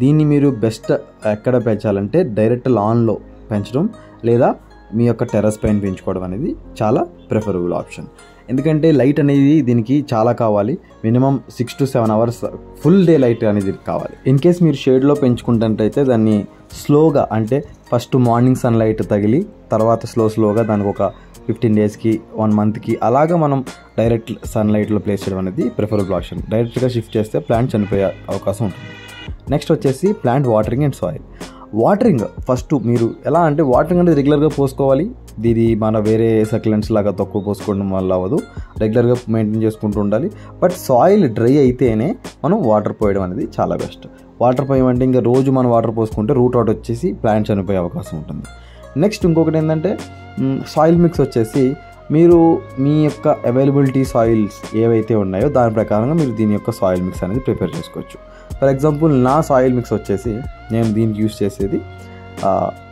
దీన్ని మీరు బెస్ట్ ఎక్కడ పెంచాలంటే డైరెక్ట్ లాన్లో పెంచడం లేదా మీ యొక్క టెర్రస్ పైన పెంచుకోవడం అనేది చాలా ప్రిఫరబుల్ ఆప్షన్. ఎందుకంటే లైట్ అనేది దీనికి చాలా కావాలి, minimum 6 to 7 hours full day light అనేది కావాలి. ఇన్ కేస్ మీరు షేడ్లో పెంచుకుంటుంటైతే దాన్ని స్లోగా, అంటే ఫస్ట్ మార్నింగ్ సన్లైట్ తగిలి తర్వాత స్లోగా దానికి ఒక 15 daysకి 1 monthకి అలాగా మనం డైరెక్ట్ సన్లైట్లో ప్లేస్ చేయడం అనేది ప్రిఫరబుల్ ఆప్షన్. డైరెక్ట్గా షిఫ్ట్ చేస్తే ప్లాంట్ చనిపోయే అవకాశం ఉంటుంది. నెక్స్ట్ వచ్చేసి plant watering and soil. Watering first మీరు ఎలా అంటే వాటరింగ్ అనేది రెగ్యులర్గా పోసుకోవాలి. ఇది మన వేరే సక్యులెంట్స్ లాగా తక్కువ పోసుకోవడం వల్ల అవ్వదు, రెగ్యులర్గా మెయింటైన్ చేసుకుంటూ ఉండాలి. బట్ సాయిల్ డ్రై అయితేనే మనం వాటర్ పోయడం అనేది చాలా బెస్ట్. వాటర్ పోయమంటే ఇంకా రోజు మనం వాటర్ పోసుకుంటే రూట్ అవుట్ వచ్చేసి ప్లాంట్ చనిపోయే అవకాశం ఉంటుంది. నెక్స్ట్ ఇంకొకటి ఏంటంటే సాయిల్ మిక్స్ వచ్చేసి మీరు మీ యొక్క అవైలబిలిటీ సాయిల్స్ ఏవైతే ఉన్నాయో దాని ప్రకారంగా మీరు దీని యొక్క సాయిల్ మిక్స్ అనేది ప్రిపేర్ చేసుకోవచ్చు. ఫర్ ఎగ్జాంపుల్ నా సాయిల్ మిక్స్ వచ్చేసి నేను దీనికి యూస్ చేసేది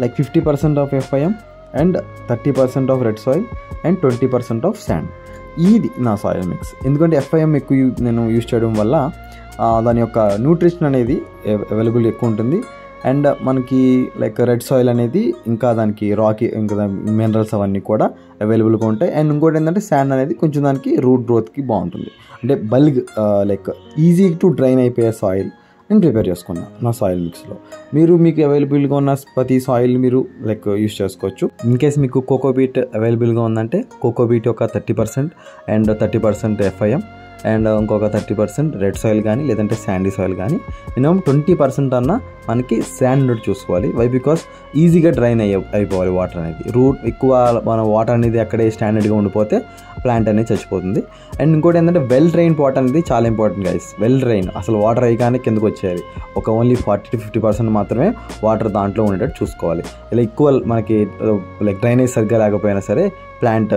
like 50% of FIM and 30% of red soil and 20% of sand. ఇది నా సాయిల్ మిక్స్. ఎందుకంటే FIM ఎక్కువ నేను యూస్ చేయడం వల్ల దాని యొక్క న్యూట్రిషన్ అనేది అవైలబుల్ ఎక్కువ ఉంటుంది. అండ్ మనకి లైక్ రెడ్ సాయిల్ అనేది ఇంకా దానికి రాకీ ఇంకా మినరల్స్ అవన్నీ కూడా అవైలబుల్గా ఉంటాయి. అండ్ ఇంకోటి ఏంటంటే శాండ్ అనేది కొంచెం దానికి రూట్ గ్రోత్కి బాగుంటుంది. అంటే bulk like easy to drain అయిపోయే సాయిల్ నేను ప్రిపేర్ చేసుకున్నాను నా సాయిల్ మిక్స్లో. మీకు అవైలబుల్గా ఉన్న ప్రతి సాయిల్ మీరు లైక్ యూస్ చేసుకోవచ్చు. ఇన్ కేస్ మీకు కోకోబీట్ అవైలబుల్గా ఉందంటే కోకోబీట్ ఒక 30% అండ్ 30% FIM అండ్ ఇంకొక 30% రెడ్ సాయిల్ కానీ లేదంటే శాండీ సాయిల్ కానీ మినిమం 20% అన్న మనకి శాండ్ చూసుకోవాలి. వై బికాస్ ఈజీగా డ్రైన్ అయిపోవాలి వాటర్ అనేది. రూట్ ఎక్కువ మన వాటర్ అనేది అక్కడే స్టాండర్డ్గా ఉండిపోతే ప్లాంట్ అనేది చచ్చిపోతుంది. అండ్ ఇంకోటి ఏంటంటే వెల్ డ్రైన్ పాట్ అనేది చాలా ఇంపార్టెంట్ గైస్. వెల్ డ్రైన్ అసలు వాటర్ అయ్యగానే కిందకు వచ్చేయాలి. ఒక ఓన్లీ 40 to 50% మాత్రమే వాటర్ దాంట్లో ఉండేటట్టు చూసుకోవాలి. ఇలా ఎక్కువ మనకి లైక్ డ్రైనేజ్ సరిగ్గా లేకపోయినా సరే ప్లాంట్